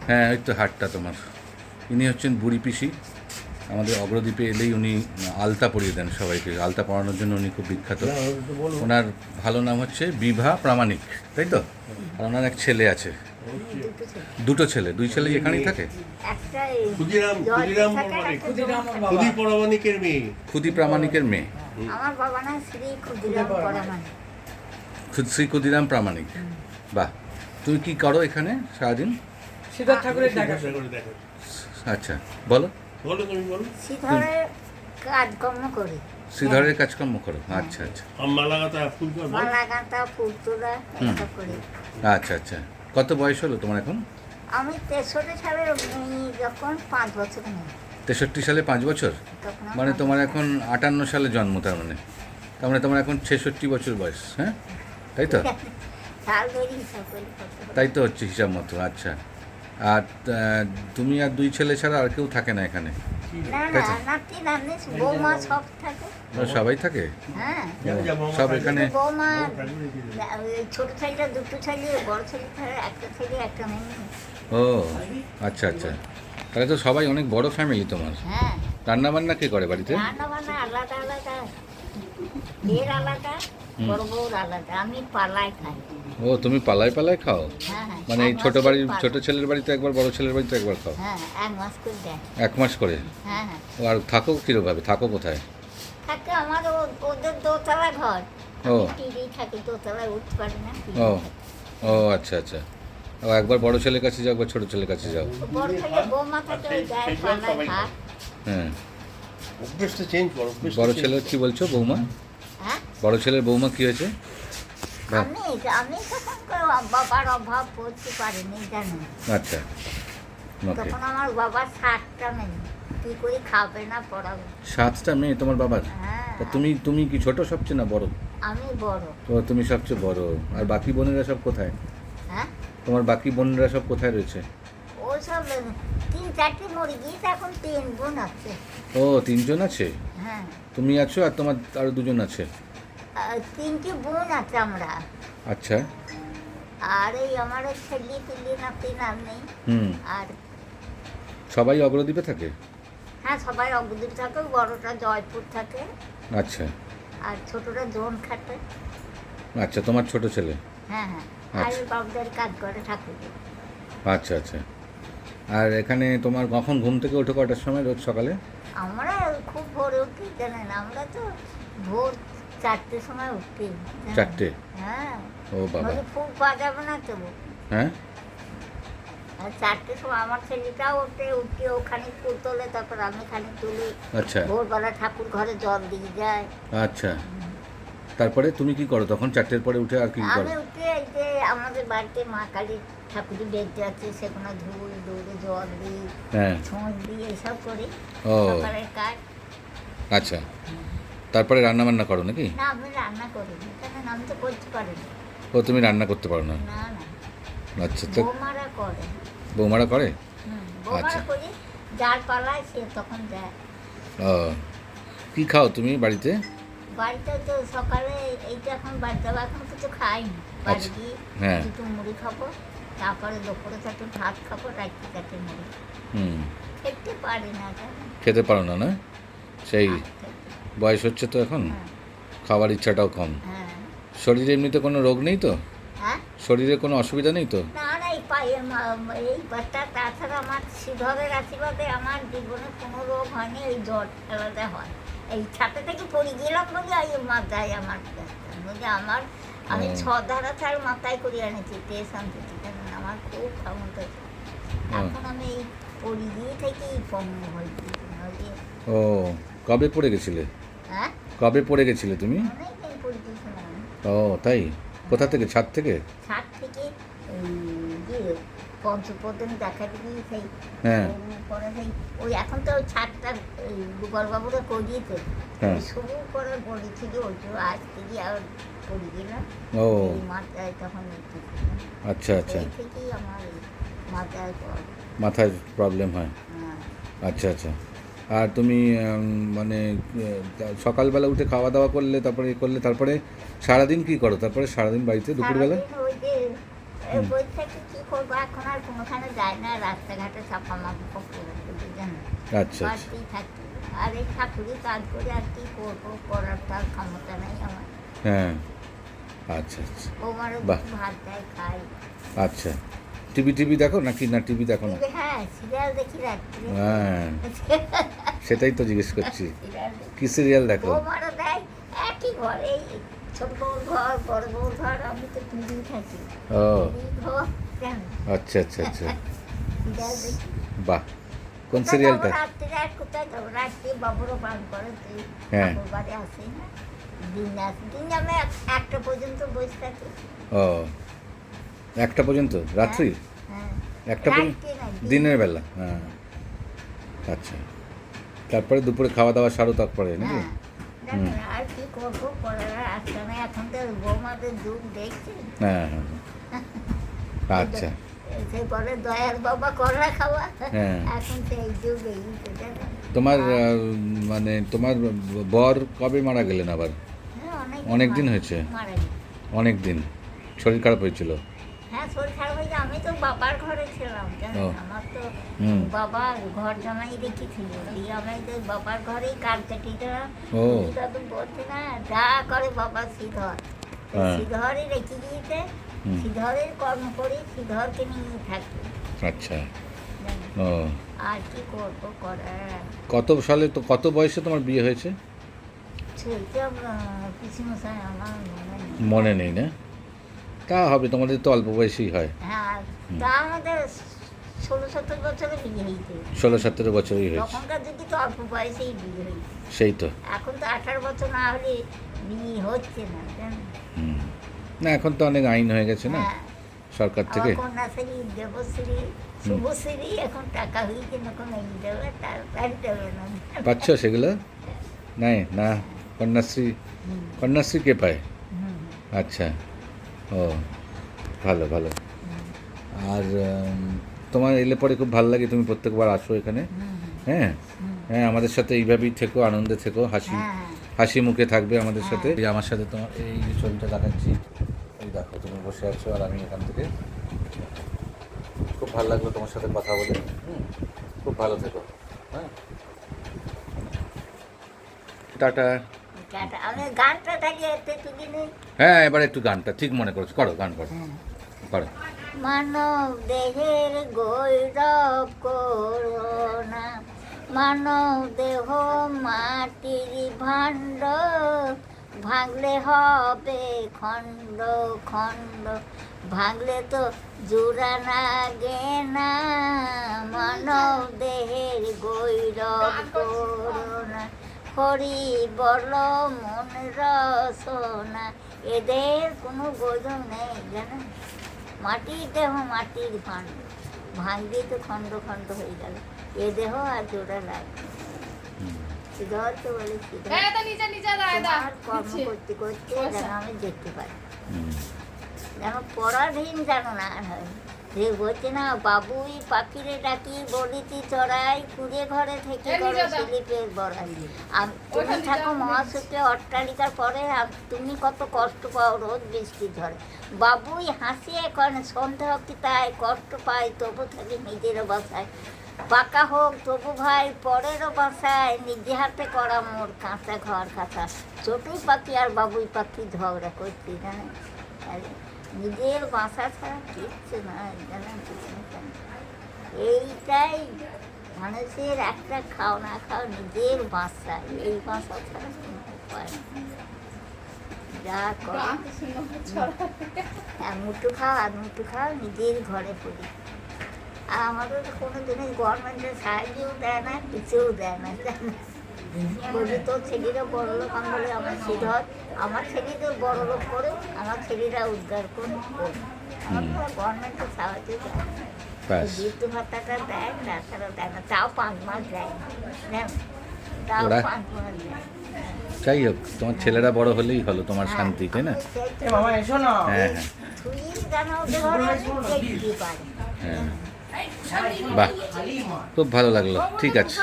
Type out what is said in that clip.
হ্যাঁ, ওই তো হাটটা তোমার। ইনি হচ্ছেন বুড়ি পিসি। আমাদের অগ্রদ্বীপে এলেই উনি আলতা পরিয়ে দেন সবাইকে। আলতা পরানোর জন্য উনি খুব বিখ্যাত। ওনার ভালো নাম হচ্ছে বিভা প্রামাণিক, তাই তো? আর ওনার এক ছেলে আছে। দুটো ছেলে, দুই ছেলেই এখানেই থাকে। ক্ষুদি প্রামাণিকের মেয়ে। আমার বাবা না শ্রী ক্ষুদিরাম পরামানিক। শ্রী ক্ষুদিরাম প্রামাণিক। বাহ! তুমি কি করো এখানে সারাদিন? সিদ্ধার্থ ঠাকুরের দেখা। আচ্ছা, বলো। শ্রীধরের কাজকর্ম করি। শ্রীধরের কাজকর্ম করো। আচ্ছা আচ্ছা মালা গাঁথা, ফুল তোলা এসব করি। আচ্ছা আচ্ছা। কত বয়স হলো তোমার এখন? আমি 63 সালে যখন 5 বছর নেই 63 সালে 5 বছর? তখন আমার মানে 5 তোমার বছর। এখন 58 সালে জন্ম, তার মানে তোমার এখন 66 বছর বয়স, হ্যাঁ? তাই তো? সাল ধরে হিসাব করি কত হলো। তাই তো হচ্ছে হিসাব মতো। আচ্ছা। আর তুমি আর দুই ছেলে ছাড়া আর কেউ থাকে না এখানে? না ঠিক না, আছে। নাতি নাতনি বৌমা সব থাকে। ওরা সবাই থাকে? হ্যাঁ, সব এখানে? বৌমা ওই ছোট ছেলেটা দুটো ছেলে, বড় ছেলেটা একটা ছেলে একটা মেয়ে। ও আচ্ছা আচ্ছা। তাহলে তো সবাই অনেক বড় ফ্যামিলি তোমার। হ্যাঁ, রান্না বান্না কে করে বাড়িতে? রান্না বান্না আলাদা আলাদা, এর আলাদা, বড় বউর আলাদা। আমি পালায় খাই। ও, তুমি পালায় পালায় খাও? হ্যাঁ হ্যাঁ, মানে এই এক ছোট মাস বাড়ির করে ছোট ছেলের বাড়িতে একবার, বড় ছেলের বাড়িতে একবার খাও? হ্যাঁ, 1 মাস করে দেয়। 1 মাস করে? হ্যাঁ হ্যাঁ, ও, আর থাকো কিরভাবে? থাকো কোথায়? থাকে আমার ওদের দোতলা ঘর। ও। টিভি থাকে, দোতলায় উঠতে পারি না। ও ও আচ্ছা আচ্ছা। ও, একবার বড় ছেলের কাছে যাও, একবার ছোট ছেলের কাছে যাও। বড় ছেলে বৌমা থাকে, ওই গায়ে পালায় খায়। হ্যাঁ। অভ্যেসটা চেঞ্জ করো। বড় ছেলের কি বলছো, বৌমা? হ্যাঁ, বড় ছেলের বৌমা কি হয়েছে? বাহ। আমি তখন করে বাবার অভাব পড়তে পারিনি জানো। আচ্ছা, ওকে। তখন আমার বাবার 7টা মেয়ে, কি করে খাবে না পড়াবে। 7টা মেয়ে তোমার বাবার? হ্যাঁ, তা তুমি কি ছোট সবচেয়ে না বড়? আমি বড়। তো তুমি সবচেয়ে বড়। আর বাকি বোনেরা সব কোথায়? হ্যাঁ, তোমার বাকি বোনেরা সব কোথায় রয়েছে? ও সব 3-4টি মরে গিয়েছে, এখন 3 বোন আছে। ও, 3জন আছে? হ্যাঁ, তুমি আছো আর তোমার আরো 2জন আছে? 3টি বোন আছে আমরা। আচ্ছা। আর এই আমার ছেলে পিলি নাতি নাতনি। হুম। আর সবাই অগ্রদ্বীপে থাকে? হ্যাঁ, সবাই অবদ্বীপ থাকে, বড়টা জয়পুর থাকে, আচ্ছা আর ছোটটা জোন খাটে। আচ্ছা। তোমার ছোট ছেলে? হ্যাঁ হ্যাঁ, আর আচ্ছা। এই বাবুদের কাজ করে ঠাকুর। আচ্ছা আচ্ছা। আর এখানে তোমার কখন ঘুম থেকে ওঠো, কটার সময় রোজ সকালে? আমরা খুব ভোরে উঠি, জানেন, আমরা তো ভোর 4টের সময় উঠি। জানেন? 4টে? হ্যাঁ, ও বাবা। নইলে ফুল পাওয়া যাবে না তো। হ্যাঁ। আর 4টের সময় আমার ছেলেটাও উঠে ওখানে ফুল তোলে, তারপর আমি খানি তুলি। আচ্ছা ভোরবেলা ঠাকুর ঘরে জল দিয়ে যায়। আচ্ছা। তারপরে তুমি কি করো তখন? 4টের পরে উঠে আর কি করো? আমি উঠে এই যে আমাদের বাড়িতে মা কালীর ঠাকুরের বেদ আছে, সেখানে ধুল দৌড়ে জল দিই, হ্যাঁ। ছোঁচ দিই, এসব করি। ও সকালের কাজ। আচ্ছা। তারপরে রান্না বান্না করো নাকি? না, আমি রান্না করি না, কারণ আমি তো করতে পারি না। ও, তুমি রান্না করতে পারো না? না না, আচ্ছা। তো বৌমারা করে। বৌমারা করে? বৌমারা আচ্ছা। করি, যার পালায় সে তখন যায়। ও, কি খাও তুমি বাড়িতে? বাড়িতে তো সকালে এইটা এখন বাড়ি যাবো, এখন কিছু খাইনি। বাড়ি আচ্ছা। গিয়ে হ্যাঁ। দুটো মুড়ি খাবো, তারপরে দুপুরে একটু ভাত খাবো, রাত্রি কাটে মুড়ি। হুম। খেতে পারি না জানেন। খেতে পারো না? না, সেই খেতে- বয়স হচ্ছে তো এখন, হ্যাঁ খাওয়ার ইচ্ছাটাও কম। হ্যাঁ শরীরে এমনিতে কোনো রোগ নেই তো? হ্যাঁ, শরীরে কোনো অসুবিধা নেই তো? না না, এই পায়ের এই পাটা, তাছাড়া আমার শ্রীধরের আশীর্বাদে আমার জীবনে কোনো রোগ হয়নি। এই জ্বর আলাদা হয়, এই ছাতে থেকে পড়ে গেলাম বলে এই মাথায় আমার ব্যথা। বলে আমি ও। 6 ধারা চাল মাথায় করে আনেছি, টেনশন থেকে, কারণ আমার খুব ক্ষমতা ছিল। এখন আমি এই পড়ে গিয়ে থেকেই পঙ্গ হয়ে গিয়েছি। নইলে ও, কবে পড়ে গেছিলে? হ্যাঁ, কবে পড়ে গেছিলে তুমি? অনেক দিন পড়ে গিয়েছিলাম। ও তাই? কোথা থেকে? ছাদ থেকে? ছাদ থেকে যে পঞ্চপদন দেখা দিবি সেই হ্যাঁ। পরে সেই ওই এখন তো ওই ছাদটা গোপালবাবুরা করিয়েছে। হ্যাঁ। শুরু করে বলেছি যে ওই আজ থেকে আর পড়ি গেলাম। ও এই মাথায় তখন আচ্ছা আচ্ছা। সেই থেকেই আমার এই মাথায় মাথায় প্রবলেম হয়? হ্যাঁ। আচ্ছা আচ্ছা। আর তুমি মানে সকালবেলা উঠে খাওয়া দাওয়া করলে, তারপরে করলে, তারপরে সারাদিন কি করো? তারপরে সারাদিন বাড়িতে দুপুরবেলা? সারাদিন ওই যে এই বই থেকে কী করবো, এখন আর কোনোখানে যায় না, রাস্তাঘাটে ছাপা মাপা করে বুঝলেন, আচ্ছা আচ্ছা বাড়তেই থাকি। আর এই ঠাকুরই কাজ করে আর কি করবো, করার তার ক্ষমতা নেই আমার। হ্যাঁ আচ্ছা আচ্ছা বৌমারও বাহ। কিছু ভাত দেয়, খাই। আচ্ছা টিভি দেখো নাকি না টিভি দেখো না? হ্যাঁ, সিরিয়াল দেখি রাত্রে। হ্যাঁ সেটাই তো জিজ্ঞেস করছি, সিরিয়াল দেখি। কি সিরিয়াল দেখো? বৌমারও দেয় একই ঘর, এই ছোট বউর ঘর, বড় বউর ঘর, আমি তো টিভি থাকি। ও টিভি ঘর, কেন? আচ্ছা আচ্ছা আচ্ছা সিরিয়াল দেখি। বাহ, কোন সিরিয়ালটা? রাত্রে আর কোথায় যাবো, রাত্রে বাবুরও পান করে, তুই হ্যাঁ। ঠাকুর বাড়ি আসি না, দিন আসি, দিন আমি একটা পর্যন্ত বসে থাকি। ও একটা পর্যন্ত রাত্রি? হ্যাঁ, একটা পর্যন্ত রাত্রে না, দিনের বেলা? হ্যাঁ আচ্ছা, তারপরে দুপুরে খাওয়া দাওয়া সারো তারপরে নাকি? হ্যাঁ, দেখেন, আর কি করবো, করার আসছে না, এখন তো বৌমাদের যুগ দেখছি। হ্যাঁ হ্যাঁ আচ্ছা সে বলে দয়ার বাবা করা খাওয়া, হ্যাঁ। এখন সেই যুগ, এই তো জানেন। তোমার মানে তোমার বর কবে মারা গেলেন আবার? হ্যাঁ, অনেক দিন হয়েছে? মারা গেছে। অনেক দিন, শরীর খারাপ হয়েছিল? হ্যাঁ, শরীর খারাপ হয়েছে, আমি তো বাবার ঘরে ছিলাম জানেন, ও। আমার তো হুম। বাবা ঘর জামাই রেখেছিল, দিয়ে আমি তো বাবার ঘরেই কাজ কাটিয়েছিলাম। ও। দাদু বলছে না, যা করে বাবা শ্রীধর, হ্যাঁ। শ্রীধরই রেখে দিয়েছে, হুম। শ্রীধরের কর্ম করি, শ্রীধরকে নিয়ে থাকি আচ্ছা জানেন। ও আর কি করবো, করার কত সালে তো, কত বয়সে তোমার বিয়ে হয়েছে? সেইটা পিসিমশাই আমার মনে নেই। মনে নেই না? তা হবে, তোমাদের তো অল্প বয়সেই হয়। হ্যাঁ, তা আমাদের 16-17 বছরে বিয়ে হয়েছে। 16-17 বছরই হয়েছে, তখনকার যুগে তো অল্প বয়সেই বিয়ে হয়েছে, সেই তো। এখন তো 18 বছর না হলে বিয়ে হচ্ছে না জানেন। হুম। না এখন তো অনেক আইন হয়ে গেছে না হ্যাঁ, সরকার আবার থেকে। কন্যাশ্রী, দেবশ্রী, শুভশ্রী, এখন টাকা হয়েছে, যখন এই দেবে তার দেবে না। পাচ্ছ সেগুলো? নাই না, কন্যাশ্রী, হুম, কন্যাশ্রী কে পায়? হুম, আচ্ছা ও ভালো ভালো। হুম, আর তোমার এলে পরে খুব ভালো লাগে, তুমি প্রত্যেকবার আসো এখানে। হুম, হ্যাঁ হুম। হ্যাঁ, আমাদের সাথে এইভাবেই থেকো, আনন্দে থেকো, হাসি হ্যাঁ, হাসি মুখে থাকবে আমাদের সাথে। এই আমার সাথে তোমার এই যে ছবিটা দেখাচ্ছি, এই দেখো তুমি বসে আছো আর আমি এখান থেকে। খুব ভালো লাগলো তোমার সাথে কথা বলে। খুব ভালো থেকো। হ্যাঁ, টাটা। টাটা। আমি গানটা থাকি এতে তুলি নেই। হ্যাঁ এবার একটু গানটা ঠিক মনে করছো, করো গান করো করো। মানব দেহের গৌরব করোনা, মানব দেহ মাটির ভাণ্ড, ভাঙলে হবে খণ্ড খণ্ড, ভাঙলে তো জোড়া লাগে না, মানব দেহের গৌরব করোনা, হরি বল মন রসনা, এদের কোনো গৌরব নেই জানেন। মাটির দেহ মাটির ভাণ্ড, ভাঙলে তো খণ্ড খণ্ড হয়ে গেল, এ দেহ আর জোড়া লাগবে। শ্রীধরকে বলে শ্রীধর, তোমার কর্ম করতে করতে যেন আমি দেখতে পাই, যেন পরাধীন যেন না হয়। যে বলছে না, বাবুই পাখিরে ডাকি বলিতি চড়াই, কুড়ে ঘরে থেকে করো শিলিপের বড়াই। তুমি থাকো মহাসুখে অট্টালিকার পরে, তুমি কত কষ্ট পাও রোদ বৃষ্টি ঝড়ে। বাবুই হাসিয়ে কেন সন্দেহ কি তাই, কষ্ট পাই তবু থাকি নিজেরও বাসায়, পাকা হোক তবু ভাই পরেরও বাসায়, নিজে হাতে করা মোর কাঁচা ঘর কাঁচা। ছোটই পাখি আর বাবুই পাখি ঝগড়া করছি জানেন, নিজের বাসা ছাড়া কিচ্ছু নয় জানেন। এইটাই মানুষের একটা, খাও না খাও নিজের বাসা, এই বাসা ছাড়া কোনো উপায় নেই। যা করো মুঠু খাও আর মুঠু খাও, নিজের ঘরে পড়ি। আর আমাদের তো কোনো জিনিস গভর্নমেন্টের সাহায্যও দেয় না, কিছুও দেয় না জানেন। বলি তোর ছেলেরা বড় লোক, আমি বলি আমার শ্রীধর, আমার ছেলেদের বড় লোক করে, আমার ছেলেরা উদ্ধার করে করবে। আমার তো গভর্নমেন্টের সাহায্য দেয় না, ব্যাস। মৃত্যু ভাতাটা দেয়, তাছাড়া দেয় না, তাও 5 মাস দেয় না জানেন, তাও ওরা- 5 মাস দেয় না। যাই হোক, তোমার ছেলেরা বড় হলেই হলো তোমার শান্তি, তাই না? এ মামা এসো না। হ্যাঁ হ্যাঁ ছুঁয়ে যেন ওদের ঘরে দেখতে পারে। হ্যাঁ, বাহ খুব ভালো লাগলো, ঠিক আছে।